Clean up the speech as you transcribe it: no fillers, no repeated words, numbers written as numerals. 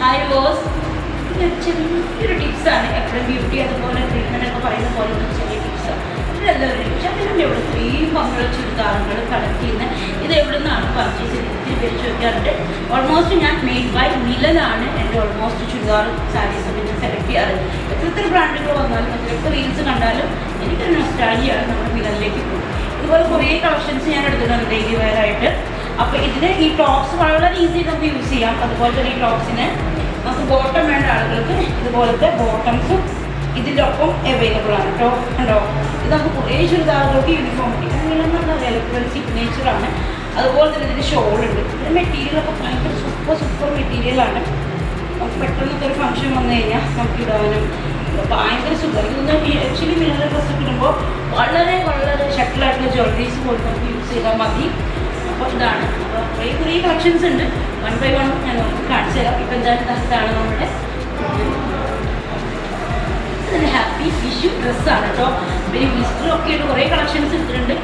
Hi boss. ചെറിയൊരു ടിപ്സാണ്. എപ്പോഴും beauty അതുപോലെ ട്രീറ്റ്മെൻ്റ് ഒക്കെ പറയുന്ന പോലെ ചെറിയ ടിപ്സാണ്. ഇതെല്ലാവരും പക്ഷേ അതിൻ്റെ ഇവിടെ ഇത്രയും പങ്കുള്ള ചുരിദാറുകൾ കളക്ട് ചെയ്യുന്നത് ഇത് എവിടെ നിന്നാണ് പർച്ചേസ് ചെയ്ത് ഇത്തിരി പേര് ചോദിക്കാറുണ്ട്. ഓൾമോസ്റ്റ് ഞാൻ മെയ്ഡ് ബൈ മിലനാണ് എൻ്റെ ഓൾമോസ്റ്റ് ചുരിദാർ സാരീസൊക്കെ ഞാൻ സെലക്ട് ചെയ്യാറ്. എത്ര ബ്രാൻഡുകൾ വന്നാലും എത്ര റീൽസ് കണ്ടാലും എനിക്കൊരു നൊസ്റ്റാൾജിയാണ് നമ്മുടെ മിലനിലേക്ക് പോകും. ഇതുപോലെ കുറേ കളക്ഷൻസ് ഞാൻ എടുത്തിട്ടുണ്ട് ഡെയിലി വെയർ ആയിട്ട്. അപ്പോൾ ഇതിന് ഈ ടോപ്സ് വളരെ ഈസി നമുക്ക് യൂസ് ചെയ്യാം. അതുപോലെ തന്നെ ഈ ടോപ്സിന് നമുക്ക് ബോട്ടം വേണ്ട ആളുകൾക്ക് ഇതുപോലത്തെ ബോട്ടംസും ഇതിൻ്റെ ഒപ്പം അവൈലബിൾ ആണ് കേട്ടോ. കണ്ടോ, ഇത് നമുക്ക് കുറേ ചുരിദാറുകൾക്ക് യൂണിഫോം കിട്ടും. അങ്ങനെ നല്ല അവൈലബിൾ സിഗ്നേച്ചറാണ്. അതുപോലെ തന്നെ ഇതിൻ്റെ ഷോളുണ്ട്. ഇതിൻ്റെ മെറ്റീരിയലൊക്കെ ഭയങ്കര സൂപ്പർ മെറ്റീരിയലാണ്. നമുക്ക് പെട്ടെന്നൊക്കെ ഒരു ഫംഗ്ഷൻ വന്നു കഴിഞ്ഞാൽ നമുക്ക് ഇടാനും ഭയങ്കര സുഖം. ഇതൊന്ന് ആക്ച്വലി മിനറൽ ഡ്രസ്സൊക്കെ ഇടുമ്പോൾ വളരെ ഷട്ടിലായിട്ടുള്ള ജ്വല്ലറീസ് പോലും നമുക്ക് യൂസ് ചെയ്താൽ മതി. അപ്പോൾ ഇതാണ്. അപ്പോൾ കുറേ കളക്ഷൻസ് ഉണ്ട്. 1 by 1 ഞാൻ നമുക്ക് കാണിച്ചു തരാം. ഇപ്പം എന്തായാലും ഇതാണ് നമ്മുടെ ഹാപ്പി വിഷു ഡ്രസ്സാണ് കേട്ടോ. പിന്നെ വിസ്റ്ററൊക്കെ ആയിട്ട് കുറേ കളക്ഷൻസ് എടുത്തിട്ടുണ്ട്.